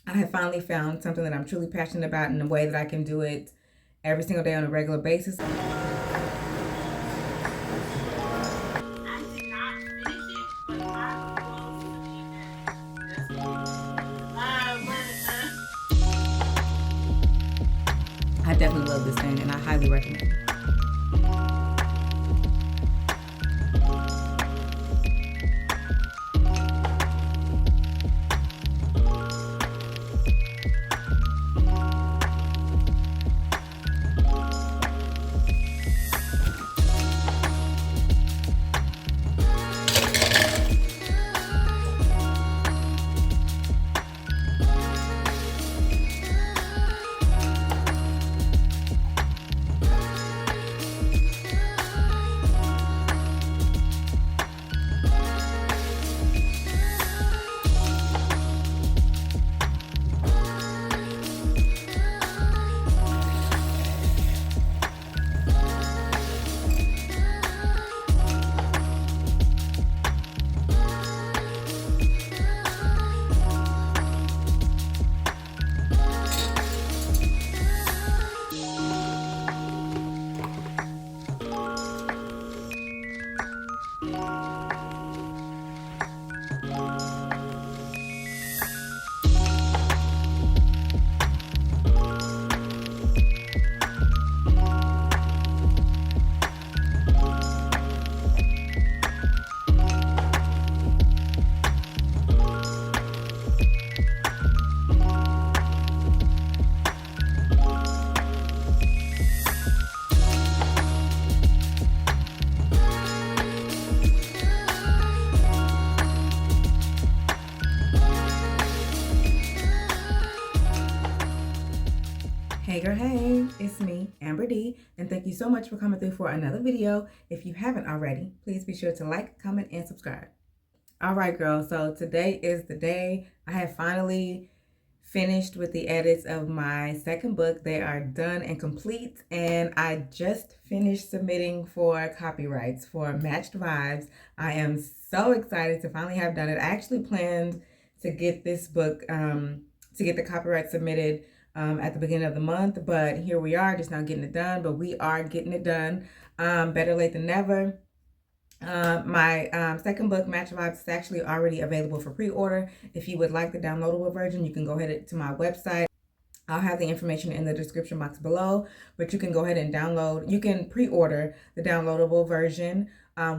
I have finally found something that I'm truly passionate about in a way that I can do it every single day on a regular basis. I definitely love this thing and I highly recommend it. Hey girl, hey, it's me, Amber D, and thank you so much for coming through for another video. If you haven't already, please be sure to like, comment, and subscribe. All right, girl, so today is the day. I have finally finished with the edits of my second book. They are done and complete, and I just finished submitting for copyrights for Matched Vibes. I am so excited to finally have done it. I actually planned to get this book, to get the copyright submitted at the beginning of the month, but here we are, just now getting it done. But we are getting it done. Better late than never. My second book, Match Vibes, is actually already available for pre-order. If you would like the downloadable version, you can go ahead to my website. I'll have the information in the description box below, but you can go ahead and download, you can pre-order the downloadable version,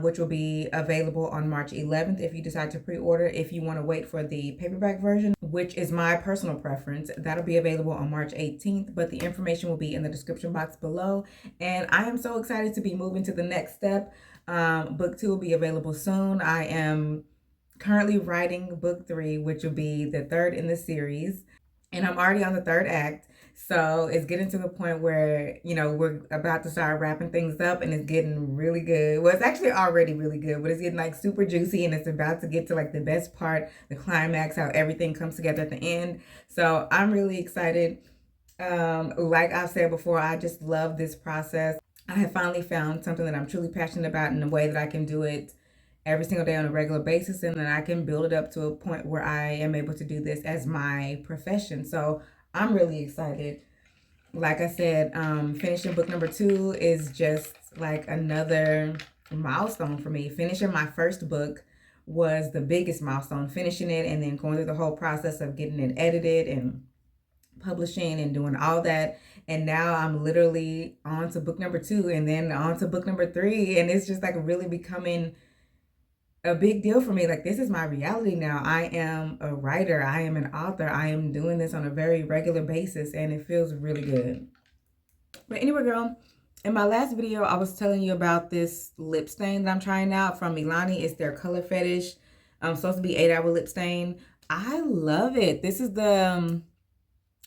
which will be available on March 11th if you decide to pre-order. If you want to wait for the paperback version, which is my personal preference, that'll be available on March 18th, but the information will be in the description box below. And I am so excited to be moving to the next step. Book 2 will be available soon. I am currently writing book 3, which will be the third in the series. And I'm already on the third act. So it's getting to the point where, you know, we're about to start wrapping things up and it's getting really good. Well, it's actually already really good, but it's getting like super juicy and it's about to get to like the best part, the climax, how everything comes together at the end. So I'm really excited. Like I've said before, I just love this process. I have finally found something that I'm truly passionate about in a way that I can do it every single day on a regular basis, and then I can build it up to a point where I am able to do this as my profession. So I'm really excited. Like I said, finishing book number 2 is just like another milestone for me. Finishing my first book was the biggest milestone, finishing it and then going through the whole process of getting it edited and publishing and doing all that. And now I'm literally on to book number 2 and then on to book number 3. And it's just like really becoming a big deal for me. Like, this is my reality now. I am a writer. I am an author. I am doing this on a very regular basis and it feels really good. But anyway, girl, in my last video, I was telling you about this lip stain that I'm trying out from Milani. It's their Color Fetish. Supposed to be 8-hour lip stain. I love it. This is the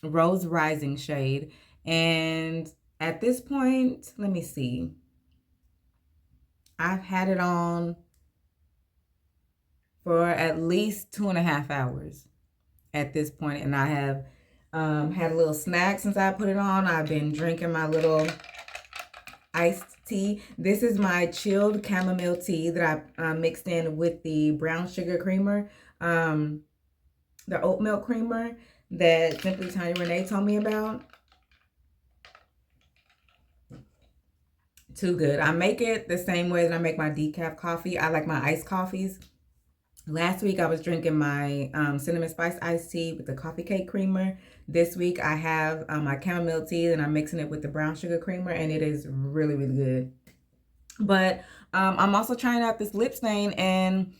Rose Rising shade. And at this point, let me see. I've had it on for at least 2.5 hours at this point, and I have had a little snack since I put it on. I've been drinking my little iced tea. This is my chilled chamomile tea that I mixed in with the brown sugar creamer, the oat milk creamer. that Simply Tiny Renee told me about. Too good. I make it the same way that I make my decaf coffee. I like my iced coffees. Last week I was drinking my cinnamon spice iced tea with the coffee cake creamer. This week I have my chamomile tea and I'm mixing it with the brown sugar creamer, and it is really, really good. But I'm also trying out this lip stain, and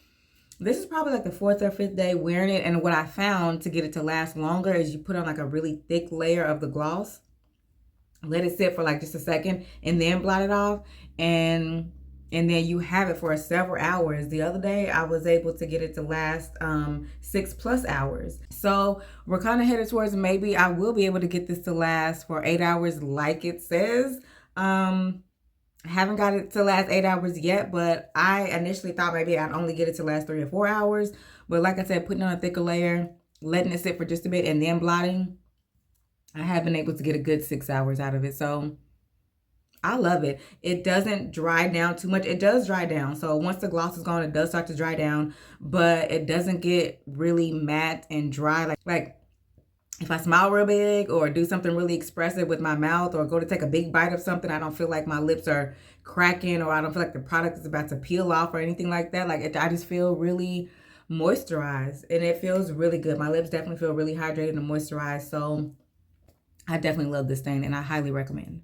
this is probably like the 4th or 5th day wearing it. And what I found to get it to last longer is you put on like a really thick layer of the gloss, let it sit for like just a second, and then blot it off, and then you have it for several hours. The other day I was able to get it to last 6+ hours. So we're kind of headed towards, maybe I will be able to get this to last for 8 hours like it says. I haven't got it to last 8 hours yet, but I initially thought maybe I'd only get it to last 3 or 4 hours. But like I said, putting on a thicker layer, letting it sit for just a bit, and then blotting, I have been able to get a good 6 hours out of it. So I love it. It doesn't dry down too much. It does dry down. So once the gloss is gone, it does start to dry down, but it doesn't get really matte and dry. Like if I smile real big or do something really expressive with my mouth or go to take a big bite of something, I don't feel like my lips are cracking, or I don't feel like the product is about to peel off or anything like that. I just feel really moisturized, and it feels really good. My lips definitely feel really hydrated and moisturized. So I definitely love this thing, and I highly recommend.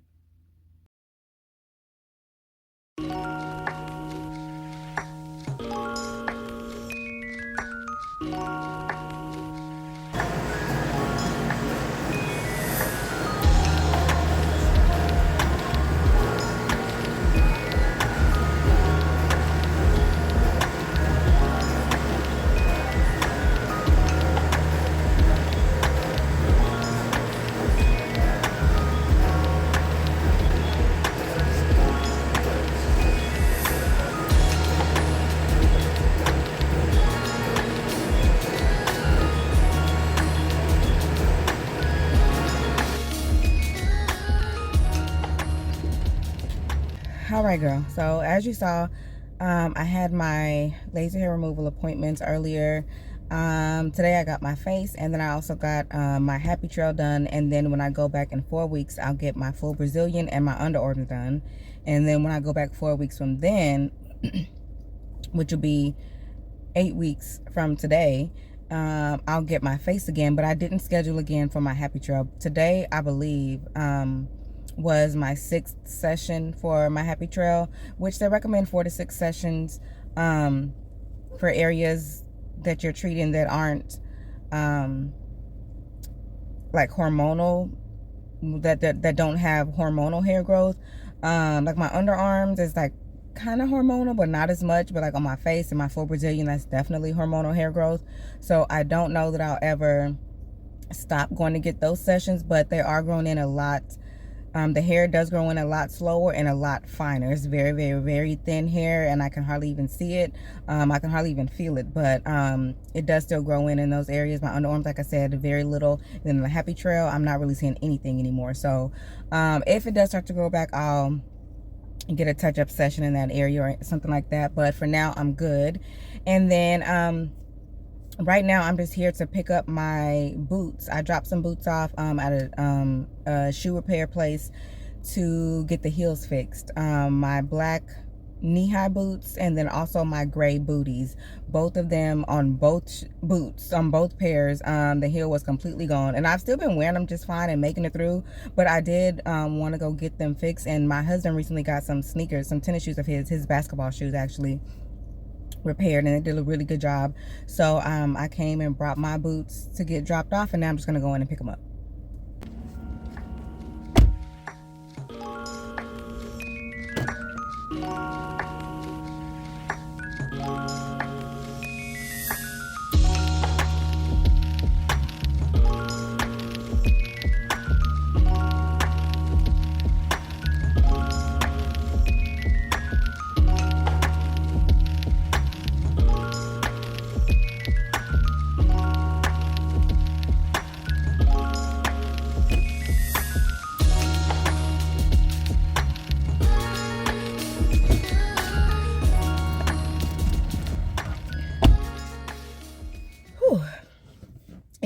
All right, girl. So as you saw, I had my laser hair removal appointments earlier. Today I got my face, and then I also got my happy trail done. And then when I go back in 4 weeks, I'll get my full Brazilian and my underarms done. And then when I go back 4 weeks from then, which will be 8 weeks from today, I'll get my face again. But I didn't schedule again for my happy trail. Today, I believe, was my 6th session for my happy trail, which they recommend 4 to 6 sessions for areas that you're treating that aren't like hormonal, that don't have hormonal hair growth. Like my underarms is like kind of hormonal, but not as much. But like on my face and my full Brazilian, that's definitely hormonal hair growth. So I don't know that I'll ever stop going to get those sessions, but they are growing in a lot. The hair does grow in a lot slower and a lot finer. It's very, very, very thin hair, and I can hardly even see it. I can hardly even feel it, but it does still grow in those areas. My underarms, like I said, very little. Then the happy trail, I'm not really seeing anything anymore. So if it does start to grow back, I'll get a touch-up session in that area or something like that. But for now, I'm good. And then right now I'm just here to pick up my boots. I dropped some boots off at a shoe repair place to get the heels fixed. My black knee-high boots, and then also my gray booties. Both of them on both boots, on both pairs, the heel was completely gone. And I've still been wearing them just fine and making it through, but I did want to go get them fixed. And my husband recently got some sneakers, some tennis shoes of his basketball shoes actually, repaired, and they did a really good job. So I came and brought my boots to get dropped off, and now I'm just gonna go in and pick them up.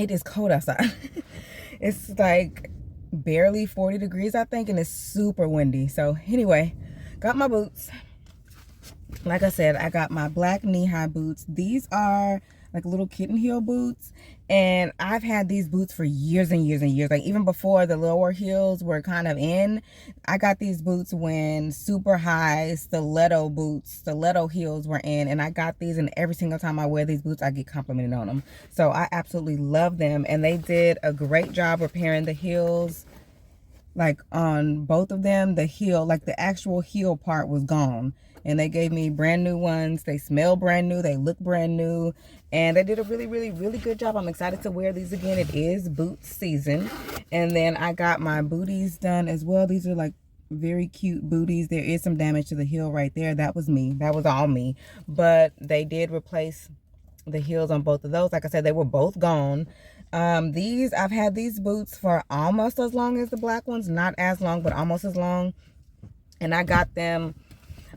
Tonight is cold outside. It's like barely 40 degrees, I think, and it's super windy. So anyway, got my boots. Like I said, I got my black knee-high boots. These are like little kitten heel boots, and I've had these boots for years and years and years. Like even before the lower heels were kind of in, I got these boots when super high stiletto heels were in, and I got these, and every single time I wear these boots I get complimented on them. So I absolutely love them, and they did a great job repairing the heels. Like on both of them, the heel, like the actual heel part was gone, and they gave me brand new ones. They smell brand new, they look brand new, and they did a really good job. I'm excited to wear these again. It is boot season. And then I got my booties done as well. These are like very cute booties. There is some damage to the heel right there. That was me, that was all me, but they did replace the heels on both of those. Like I said, they were both gone. I've had these boots for almost as long as the black ones, not as long, but almost as long, and I got them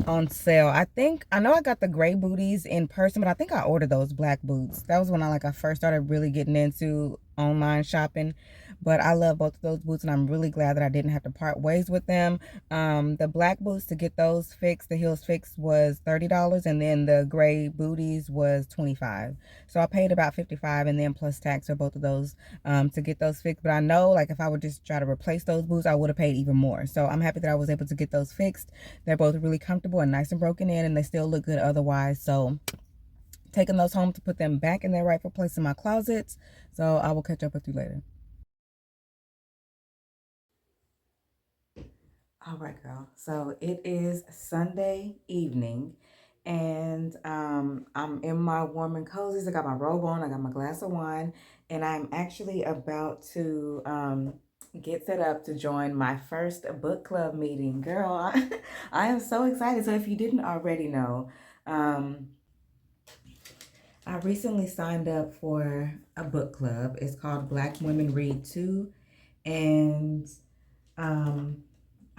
on sale. I know I got the gray booties in person, but I think I ordered those black boots. That was when I first started really getting into online shopping. But I love both of those boots, and I'm really glad that I didn't have to part ways with them. The black boots, to get those fixed, the heels fixed, was $30, and then the gray booties was $25. So I paid about $55, and then plus tax for both of those to get those fixed. But I know, like, if I would just try to replace those boots, I would have paid even more. So I'm happy that I was able to get those fixed. They're both really comfortable and nice and broken in, and they still look good otherwise. So taking those home to put them back in their rightful place in my closet. So I will catch up with you later. All right, girl. So it is Sunday evening, and I'm in my warm and cozies. I got my robe on, I got my glass of wine, and I'm actually about to get set up to join my first book club meeting. Girl, I am so excited. So if you didn't already know, I recently signed up for a book club. It's called Black Women Read Too, and um,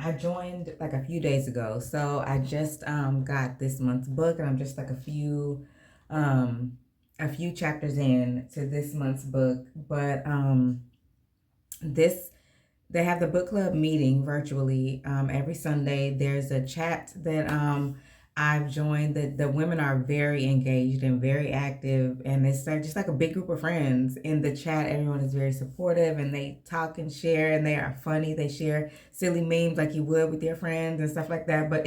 I joined like a few days ago. So I just got this month's book, and I'm just like a few chapters in to this month's book. But this they have the book club meeting virtually every Sunday. There's a chat that I've joined. The women are very engaged and very active, and it's just like a big group of friends in the chat. Everyone is very supportive, and they talk and share, and they are funny. They share silly memes like you would with your friends and stuff like that, but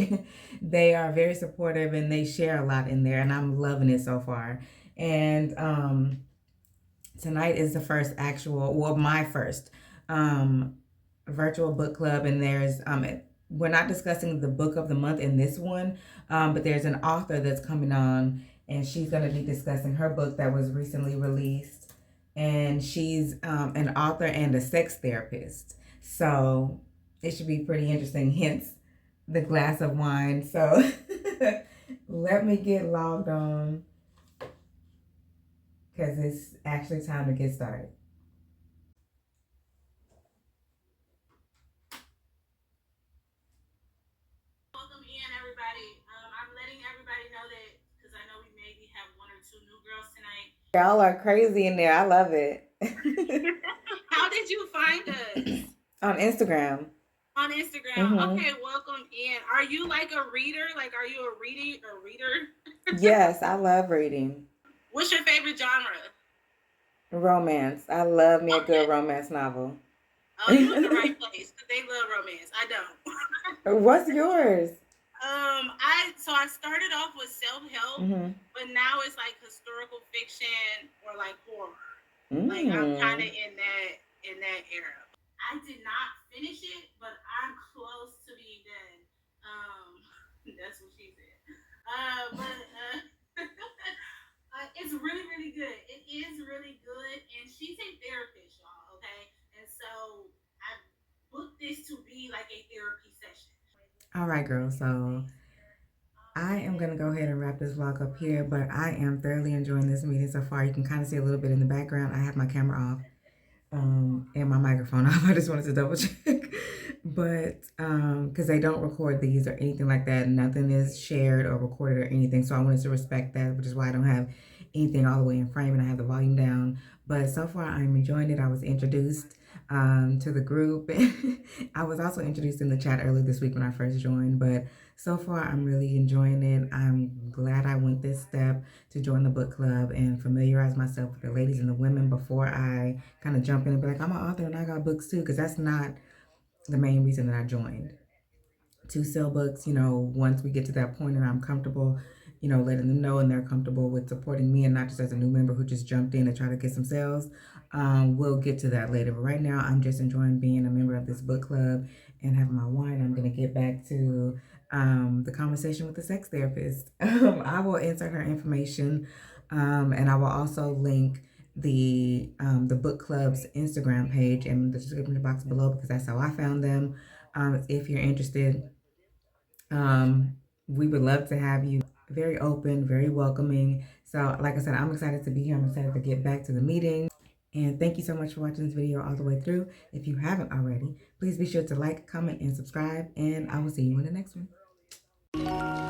they are very supportive, and they share a lot in there, and I'm loving it so far. And tonight is the first my first um virtual book club, and there's we're not discussing the book of the month in this one, but there's an author that's coming on, and she's going to be discussing her book that was recently released, and she's an author and a sex therapist, so it should be pretty interesting, hence the glass of wine. So let me get logged on, because it's actually time to get started. Welcome in, everybody. I'm letting everybody know that, because I know we maybe have one or two new girls tonight. Y'all are crazy in there. I love it. How did you find us? On Instagram. On Instagram. Okay, welcome in. Are you like a reader? Like, are you a reader? Yes, I love reading. What's your favorite genre? Romance. I love me a good romance novel. Oh, you're in the right place, because they love romance. I don't. What's yours? I started off with self-help, but now it's like historical fiction or like horror. Like I'm kind of in that era. I did not finish it, but I'm close to being done. That's what she said. But it's really good. It is really good, and she's a therapist, y'all. Okay, and so I booked this to be like a therapy session. All right, girls. So I am going to go ahead and wrap this vlog up here, but I am thoroughly enjoying this meeting so far. You can kind of see a little bit in the background. I have my camera off and my microphone off. I just wanted to double check. But because they don't record these or anything like that. Nothing is shared or recorded or anything. So I wanted to respect that, which is why I don't have anything all the way in frame, and I have the volume down. But so far, I'm enjoying it. I was introduced to the group. I was also introduced in the chat earlier this week when I first joined, but so far I'm really enjoying it. I'm glad I went this step to join the book club and familiarize myself with the ladies and the women before I kind of jump in and be like, I'm an author and I got books too, because that's not the main reason that I joined. To sell books, once we get to that point and I'm comfortable, letting them know and they're comfortable with supporting me and not just as a new member who just jumped in to try to get some sales. We'll get to that later. But right now, I'm just enjoying being a member of this book club and having my wine. I'm going to get back to the conversation with the sex therapist. I will insert her information, and I will also link the book club's Instagram page in the description box below, because that's how I found them. If you're interested, we would love to have you. Very open, very welcoming. So like I said, I'm excited to be here. I'm excited to get back to the meeting. And thank you so much for watching this video all the way through. If you haven't already, please be sure to like, comment, and subscribe. And I will see you in the next one.